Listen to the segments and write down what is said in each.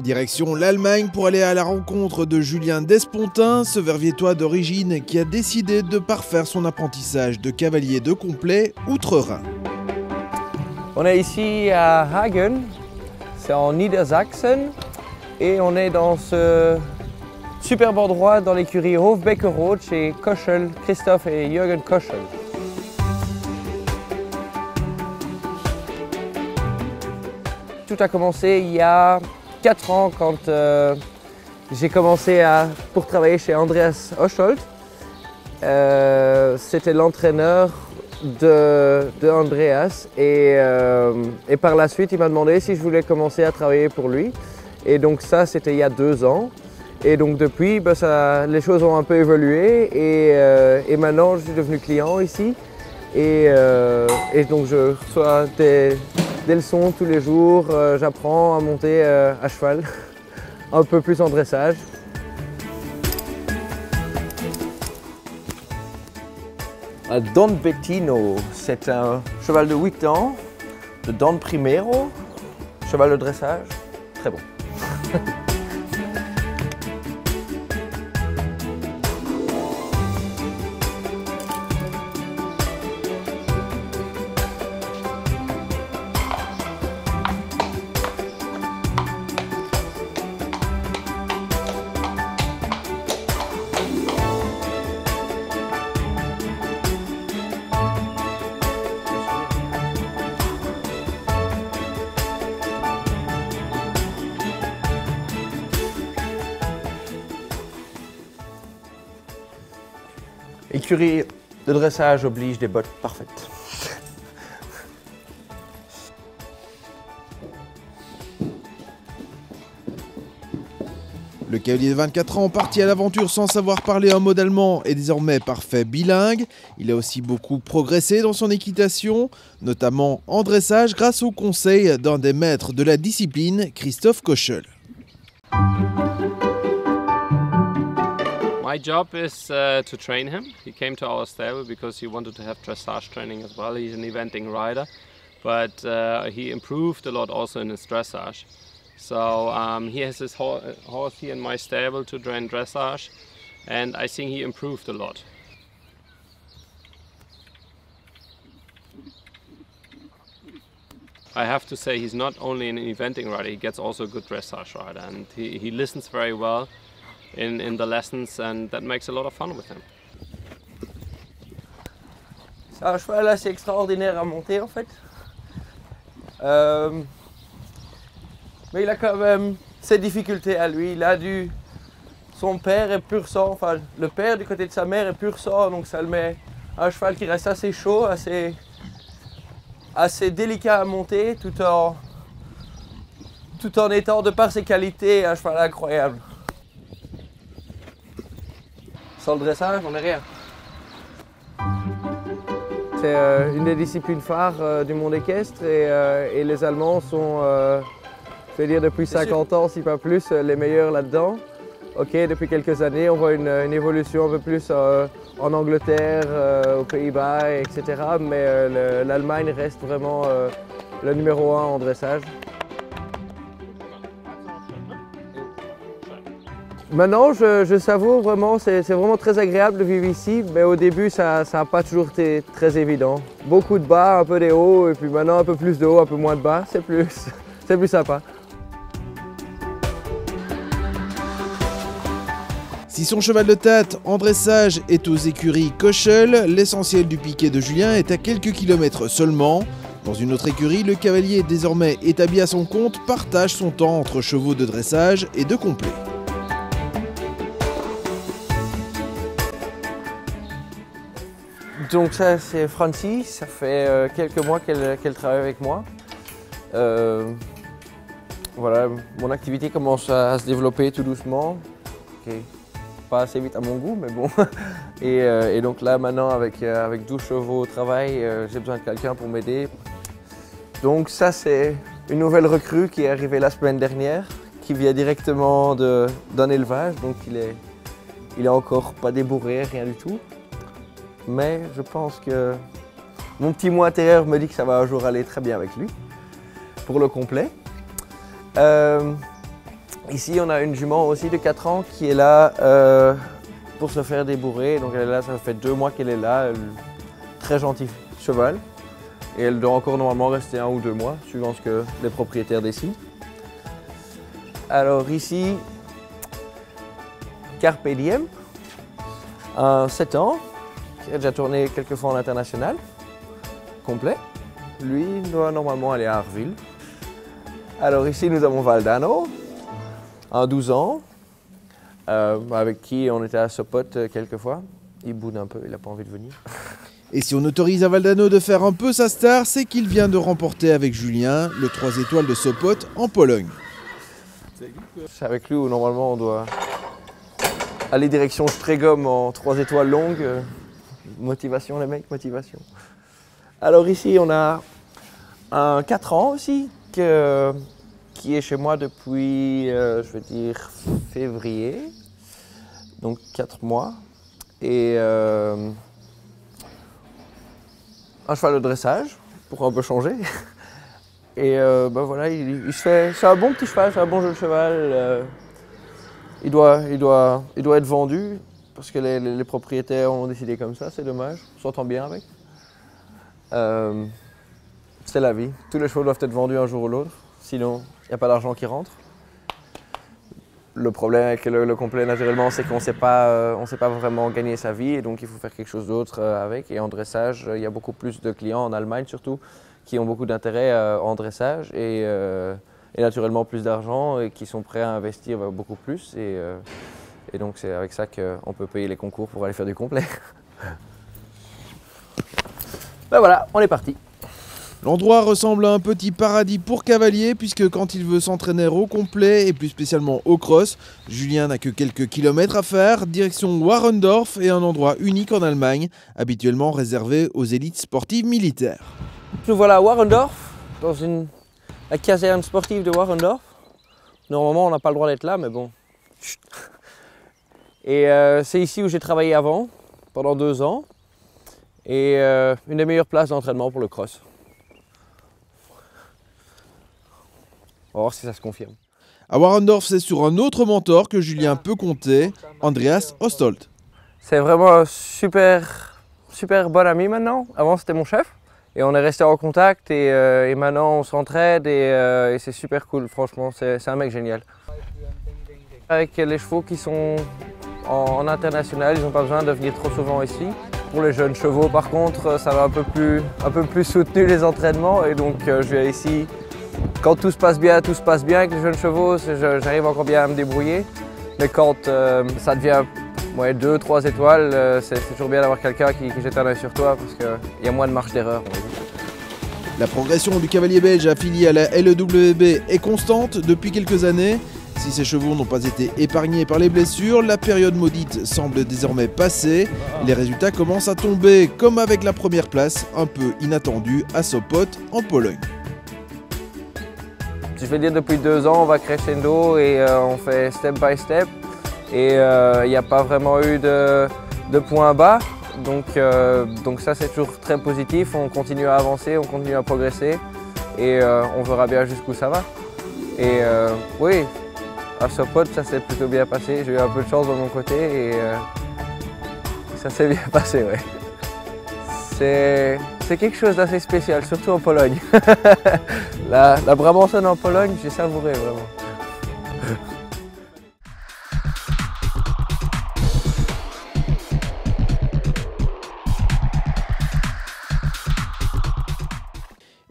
Direction l'Allemagne pour aller à la rencontre de Julien Despontin, ce Verviétois d'origine qui a décidé de parfaire son apprentissage de cavalier de complet outre-Rhin. On est ici à Hagen, c'est en Niedersachsen, et on est dans ce superbe endroit dans l'écurie Hofbeckerroth chez Koschel, Christophe et Jürgen Koschel. Tout a commencé il y a 4 ans quand j'ai commencé pour travailler chez Andreas Oschold. C'était l'entraîneur de Andreas et par la suite il m'a demandé si je voulais commencer à travailler pour lui. Et donc ça c'était il y a 2 ans. Et donc depuis les choses ont un peu évolué et maintenant je suis devenu client ici. Et donc je reçois des leçons tous les jours, j'apprends à monter à cheval, un peu plus en dressage. Don Bettino, c'est un cheval de 8 ans, de Don Primero, cheval de dressage, très bon. Écurie de dressage oblige des bottes parfaites. Le cavalier de 24 ans, parti à l'aventure sans savoir parler un mot d'allemand, est désormais parfait bilingue. Il a aussi beaucoup progressé dans son équitation, notamment en dressage grâce au conseil d'un des maîtres de la discipline, Christophe Koschel. My job is to train him. He came to our stable because he wanted to have dressage training as well. He's an eventing rider, but he improved a lot also in his dressage. So he has his horse here in my stable to train dressage, and I think he improved a lot. I have to say he's not only an eventing rider, he gets also a good dressage rider, and he listens very well in the lessons, and that makes a lot of fun with him. C'est un cheval assez extraordinaire à monter en fait. Mais il a quand même ses difficultés à lui. Son père est pur sang, enfin le père du côté de sa mère est pur sang, donc ça le met un cheval qui reste assez chaud, assez délicat à monter, tout en étant de par ses qualités un cheval incroyable. Sans le dressage, on n'est rien. C'est une des disciplines phares du monde équestre et les Allemands sont, je vais dire depuis 50 ans, si pas plus, les meilleurs là-dedans. Ok, depuis quelques années, on voit une évolution un peu plus en Angleterre, aux Pays-Bas, etc. Mais l'Allemagne reste vraiment le numéro 1 en dressage. Maintenant, je savoure vraiment, c'est vraiment très agréable de vivre ici, mais au début, ça n'a pas toujours été très évident. Beaucoup de bas, un peu des hauts, et puis maintenant un peu plus de hauts, un peu moins de bas, c'est plus sympa. Si son cheval de tête en dressage est aux écuries Koschel, l'essentiel du piquet de Julien est à quelques kilomètres seulement. Dans une autre écurie, le cavalier désormais établi à son compte partage son temps entre chevaux de dressage et de complet. Donc ça c'est Francie, ça fait quelques mois qu'elle travaille avec moi. Voilà, mon activité commence à se développer tout doucement. Okay. Pas assez vite à mon goût, mais bon. Et donc là maintenant avec 12 chevaux au travail, j'ai besoin de quelqu'un pour m'aider. Donc ça c'est une nouvelle recrue qui est arrivée la semaine dernière, qui vient directement d'un élevage, donc il est encore pas débourré, rien du tout. Mais je pense que mon petit moi intérieur me dit que ça va un jour aller très bien avec lui, pour le complet. Ici, on a une jument aussi de 4 ans qui est là pour se faire débourrer. Donc elle est là, ça fait 2 mois qu'elle est là. Très gentil cheval. Et elle doit encore normalement rester 1 ou 2 mois, suivant ce que les propriétaires décident. Alors ici, Carpe Diem, un 7 ans, qui a déjà tourné quelques fois en international, complet. Lui, il doit normalement aller à Arville. Alors ici, nous avons Valdano, un 12 ans, avec qui on était à Sopot quelques fois. Il boude un peu, il n'a pas envie de venir. Et si on autorise à Valdano de faire un peu sa star, c'est qu'il vient de remporter avec Julien le 3 étoiles de Sopot en Pologne. C'est avec lui où normalement on doit aller direction Stregom en 3 étoiles longues. Motivation les mecs, motivation. Alors ici on a un 4 ans aussi qui est chez moi depuis, je veux dire, février. Donc 4 mois. Et un cheval de dressage pour un peu changer. Et ben voilà, il se fait. C'est un bon petit cheval, c'est un bon jeu de cheval. Il doit être vendu parce que les propriétaires ont décidé comme ça, c'est dommage. On s'entend bien avec. C'est la vie. Tous les chevaux doivent être vendus un jour ou l'autre, sinon il n'y a pas d'argent qui rentre. Le problème avec le complet, naturellement, c'est qu'on ne sait pas vraiment gagner sa vie et donc il faut faire quelque chose d'autre avec. Et en dressage, il y a beaucoup plus de clients en Allemagne surtout qui ont beaucoup d'intérêt en dressage et naturellement plus d'argent et qui sont prêts à investir beaucoup plus. Et donc c'est avec ça qu'on peut payer les concours pour aller faire du complet. Ben voilà, on est parti. L'endroit ressemble à un petit paradis pour cavalier puisque quand il veut s'entraîner au complet et plus spécialement au cross, Julien n'a que quelques kilomètres à faire, direction Warendorf et un endroit unique en Allemagne, habituellement réservé aux élites sportives militaires. Nous voilà à Warendorf, dans la caserne sportive de Warendorf. Normalement on n'a pas le droit d'être là mais bon. Et c'est ici où j'ai travaillé avant, pendant 2 ans. Et une des meilleures places d'entraînement pour le cross. On va voir si ça se confirme. À Warendorf, c'est sur un autre mentor que Julien peut compter, Andreas Ostolt. C'est vraiment un super bon ami maintenant. Avant c'était mon chef et on est resté en contact et maintenant on s'entraide et c'est super cool franchement, c'est un mec génial. Avec les chevaux qui sont en international, ils n'ont pas besoin de venir trop souvent ici. Pour les jeunes chevaux par contre, ça va un peu plus soutenu les entraînements et donc je viens ici. Quand tout se passe bien avec les jeunes chevaux, j'arrive encore bien à me débrouiller. Mais quand ça devient 2-3 étoiles, c'est toujours bien d'avoir quelqu'un qui jette un œil sur toi parce qu'il y a moins de marge d'erreur. La progression du cavalier belge affilié à la LEWB est constante depuis quelques années. Si ces chevaux n'ont pas été épargnés par les blessures, la période maudite semble désormais passée. Les résultats commencent à tomber, comme avec la première place, un peu inattendue à Sopot en Pologne. Je vais dire depuis 2 ans, on va crescendo et on fait step by step. Et il n'y a pas vraiment eu de points bas. Donc ça c'est toujours très positif. On continue à avancer, on continue à progresser. Et on verra bien jusqu'où ça va. Et oui, à Sopot ça s'est plutôt bien passé. J'ai eu un peu de chance de mon côté et ça s'est bien passé, ouais. C'est quelque chose d'assez spécial, surtout en Pologne. La Brabançonne en Pologne, j'ai savouré vraiment.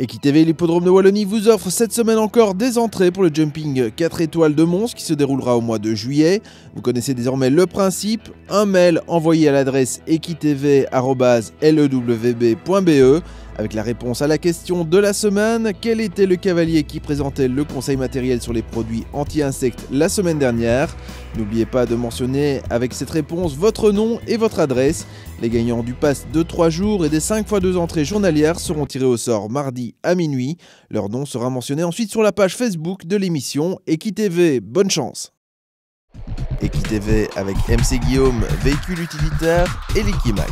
EquiTV, l'hippodrome de Wallonie vous offre cette semaine encore des entrées pour le jumping 4 étoiles de Mons qui se déroulera au mois de juillet. Vous connaissez désormais le principe, un mail envoyé à l'adresse equitv@lewb.be avec la réponse à la question de la semaine. Quel était le cavalier qui présentait le conseil matériel sur les produits anti-insectes la semaine dernière? N'oubliez pas de mentionner avec cette réponse votre nom et votre adresse. Les gagnants du pass de 3 jours et des 5 x 2 entrées journalières seront tirés au sort mardi à minuit. Leur nom sera mentionné ensuite sur la page Facebook de l'émission EquiTV. Bonne chance! EquiTV avec MC Guillaume, véhicule utilitaire et Liquimac.